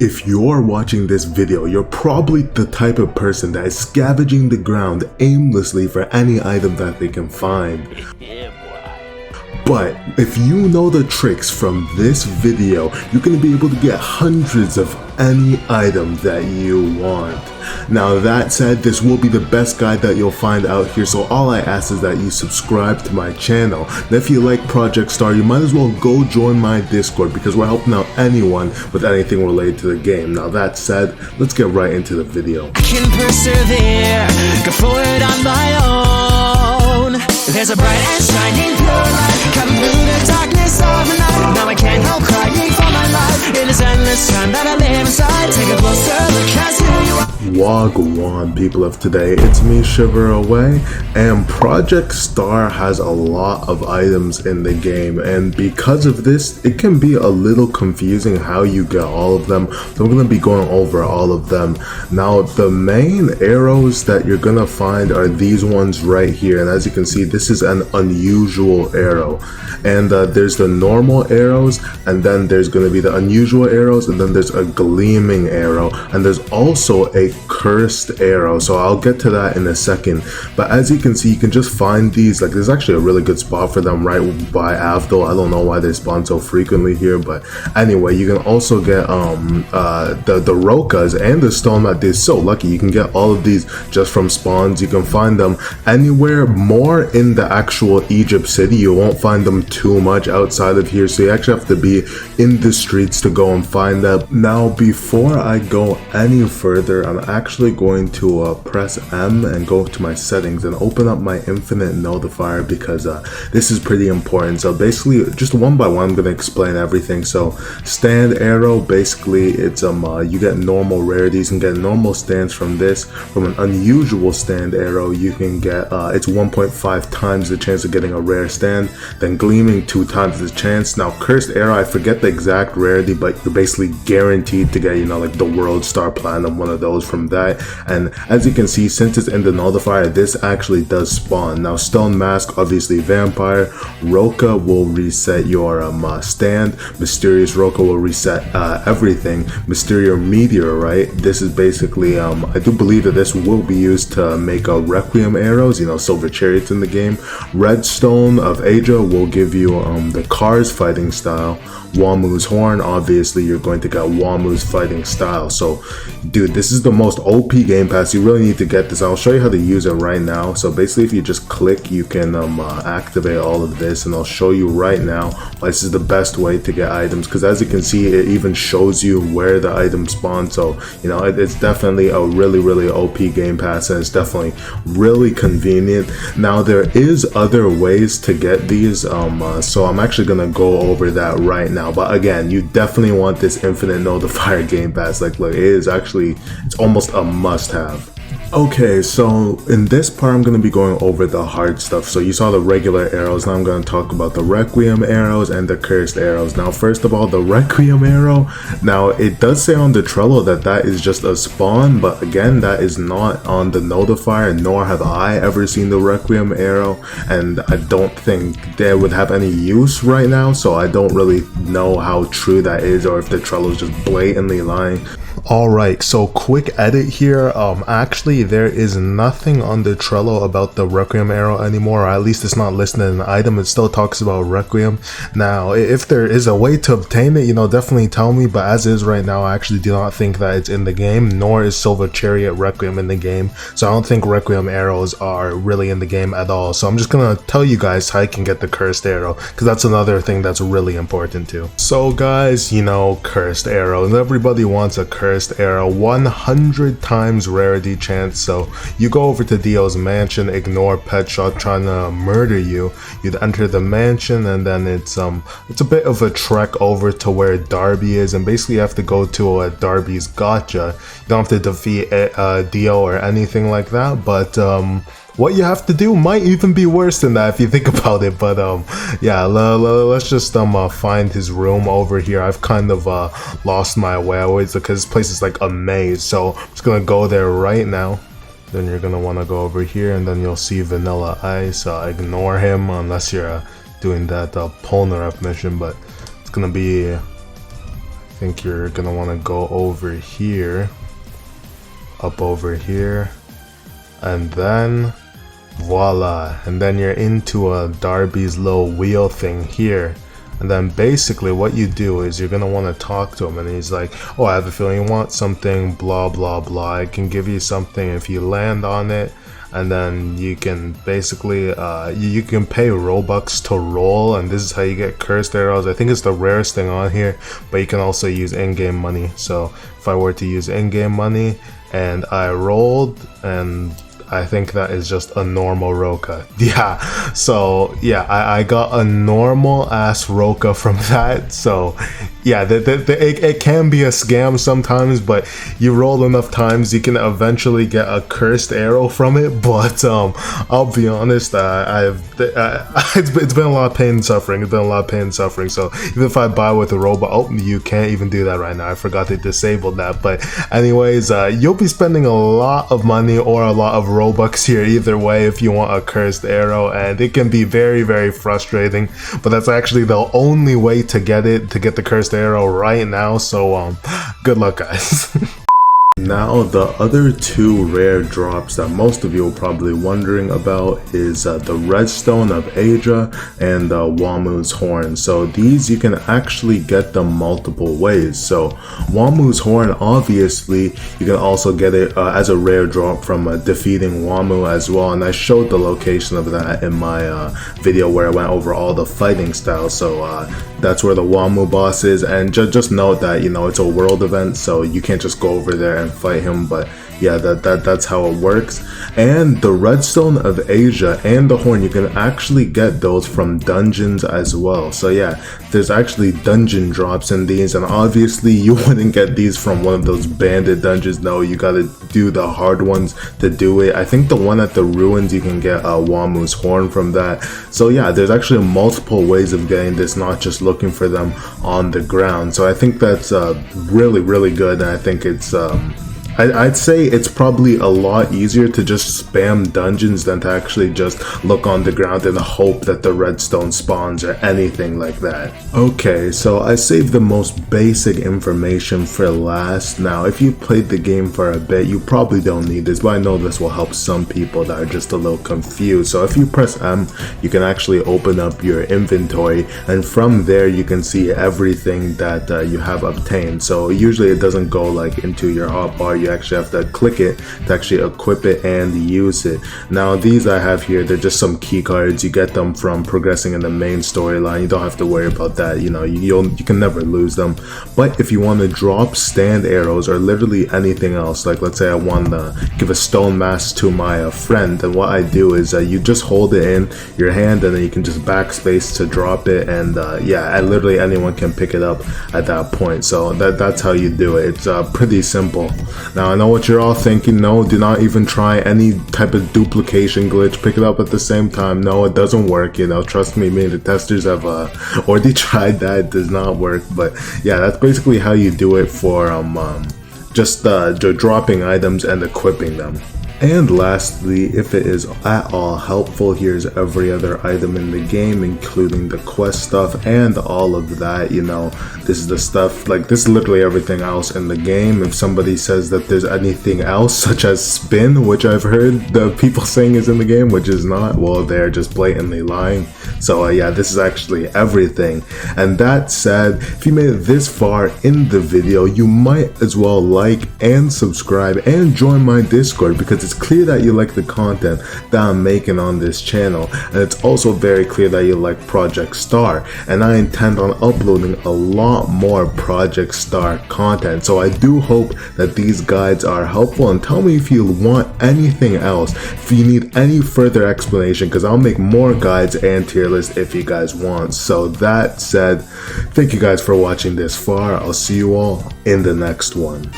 If you're watching this video, you're probably the type of person that is scavenging the ground aimlessly for any item that they can find. But if you know the tricks from this video, you're going to be able to get hundreds of any item that you want. Now that said, this will be the best guide that you'll find out here, so all I ask is that you subscribe to my channel. And if you like Project Star, you might as well go join my Discord because we're helping out anyone with anything related to the game. Now that said, let's get right into the video. I can persevere, go forward on my own. There's a bright and shining pure light coming through the darkness of the night. Now I can't help crying for my life in this endless time that I live inside. Take a closer look as who you are. Wagwan, people of today, it's me, ShiverAway, and Project Star has a lot of items in the game, and because of this, it can be a little confusing how you get all of them, so I'm going to be going over all of them. Now, the main arrows that you're going to find are these ones right here, and as you can see, this is an unusual arrow, and there's the normal arrows, and then there's going to be the unusual arrows, and then there's a gleaming arrow, and there's also a cursed arrow, so I'll get to that in a second. But as you can see, you can just find these, like there's actually a really good spot for them right by Avdol. I don't know why they spawn so frequently here, but anyway, you can also get the Rokas and the stone mat. They're so lucky, you can get all of these just from spawns. You can find them anywhere more in the actual Egypt city. You won't find them too much outside of here, so you actually have to be in the streets to go and find them. Now before I go any further, I'm actually going to press M and go to my settings and open up my infinite notifier because this is pretty important. So basically, just one by one, I'm going to explain everything. So stand arrow, basically it's you get normal rarities and get normal stands from this. From an unusual stand arrow, you can get it's 1.5 times the chance of getting a rare stand. Then gleaming, 2 times the chance. Now cursed arrow, I forget the exact rarity, but you're basically guaranteed to get, you know, like the world star platinum, one of those from that. And as you can see, since it's in the notifier, this actually does spawn. Now stone mask, obviously vampire. Roka will reset your stand. Mysterious Roka will reset everything. Mysterious meteorite, this is basically I do believe that this will be used to make a Requiem Arrows, you know, silver chariots in the game. Redstone of Asia will give you the Cars fighting style. Wamoo's horn, obviously you're going to get Wamoo's fighting style. So dude, this is the most OP game pass. You really need to get this. I'll show you how to use it right now. So basically, if you just click, you can activate all of this, and I'll show you right now why this is the best way to get items, because as you can see, it even shows you where the item spawns. So you know, it's definitely a really OP game pass, and it's definitely really convenient. Now there is other ways to get these, so I'm actually gonna go over that right now. But again, you definitely want this infinite notifier game pass. Like look, it is actually, it's almost a must-have. Okay, so in this part I'm going to be going over the hard stuff. So you saw the regular arrows, now I'm going to talk about the Requiem arrows and the cursed arrows. Now first of all, the Requiem arrow, now it does say on the Trello that that is just a spawn, but again, that is not on the notifier, nor have I ever seen the Requiem arrow, and I don't think they would have any use right now, so I don't really know how true that is, or if the Trello is just blatantly lying. Alright, so quick edit here. Actually there is nothing on the Trello about the Requiem arrow anymore, or at least it's not listed in an item. It still talks about Requiem. Now if there is a way to obtain it, you know, definitely tell me, but as is right now, I actually do not think that it's in the game, nor is Silver Chariot Requiem in the game, so I don't think Requiem arrows are really in the game at all. So I'm just gonna tell you guys how you can get the cursed arrow, because that's another thing that's really important too. So guys, you know, cursed arrow, and everybody wants a cursed arrow, 100 times rarity chance. So you go over to Dio's mansion, ignore Pet Shop trying to murder you. You'd enter the mansion, and then it's a bit of a trek over to where Darby is, and basically you have to go to Darby's gotcha. You don't have to defeat Dio or anything like that, but what you have to do might even be worse than that if you think about it. But yeah, let's just find his room over here. I've kind of lost my way always because this place is like a maze, so I'm just gonna go there right now. Then you're gonna want to go over here, and then you'll see Vanilla Ice. Ignore him unless you're doing that Polnareff mission, but it's gonna be think you're gonna want to go over here, up over here, and then voila, and then you're into a Darby's little wheel thing here. And then basically what you do is you're gonna want to talk to him, and he's like, oh, I have a feeling you want something, blah blah blah, I can give you something if you land on it. And then you can basically you can pay Robux to roll, and this is how you get cursed arrows. I think it's the rarest thing on here, but you can also use in-game money. So if I were to use in-game money and I rolled, and I think that is just a normal Roka. Yeah, so yeah, I got a normal ass Roka from that. So yeah, it can be a scam sometimes, but you roll enough times you can eventually get a cursed arrow from it. But I'll be honest, it's been a lot of pain and suffering. So even if I buy with a robot, oh, you can't even do that right now. I forgot to disable that. But anyways, you'll be spending a lot of money or a lot of Robux here either way if you want a cursed arrow, and it can be very, very frustrating. But that's actually the only way to get the cursed arrow right now. So good luck, guys. Now, the other two rare drops that most of you are probably wondering about is the Redstone of Asia and Wamuu's Horn. So these you can actually get them multiple ways. So Wamuu's Horn, obviously, you can also get it as a rare drop from defeating Wamuu as well. And I showed the location of that in my video where I went over all the fighting styles. So that's where the Wamuu boss is. And just note that, you know, it's a world event, so you can't just go over there and fight him, but yeah, that's how it works. And the Redstone of Asia and the Horn, you can actually get those from dungeons as well. So yeah, there's actually dungeon drops in these, and obviously you wouldn't get these from one of those bandit dungeons. No, you gotta do the hard ones to do it. I think the one at the ruins, you can get Wamuu's Horn from that. So yeah, there's actually multiple ways of getting this, not just looking for them on the ground. So I think that's really, really good, and I think it's I'd say it's probably a lot easier to just spam dungeons than to actually just look on the ground and hope that the redstone spawns or anything like that. Okay, so I saved the most basic information for last. Now, if you played the game for a bit, you probably don't need this, but I know this will help some people that are just a little confused. So if you press M, you can actually open up your inventory, and from there you can see everything that you have obtained. So usually it doesn't go like into your hotbar. You actually have to click it to actually equip it and use it. Now these I have here, they're just some key cards. You get them from progressing in the main storyline. You don't have to worry about that. You know, you can never lose them. But if you want to drop stand arrows or literally anything else, like let's say I want to give a stone mask to my friend, then what I do is you just hold it in your hand, and then you can just backspace to drop it, and yeah, and literally anyone can pick it up at that point. So that's how you do it. It's pretty simple. Now I know what you're all thinking. No, do not even try any type of duplication glitch. Pick it up at the same time. No, it doesn't work. You know, trust me, the testers have already tried that. It does not work. But yeah, that's basically how you do it for just dropping items and equipping them. And lastly, if it is at all helpful, here's every other item in the game, including the quest stuff and all of that. You know, this is the stuff, like this is literally everything else in the game. If somebody says that there's anything else, such as spin, which I've heard the people saying is in the game, which is not, well, they're just blatantly lying. So yeah, this is actually everything. And that said, if you made it this far in the video, you might as well like and subscribe and join my Discord, because it's clear that you like the content that I'm making on this channel, and it's also very clear that you like Project Star, and I intend on uploading a lot more Project Star content. So I do hope that these guides are helpful, and tell me if you want anything else, if you need any further explanation, because I'll make more guides and tier lists if you guys want. So that said, thank you guys for watching this far. I'll see you all in the next one.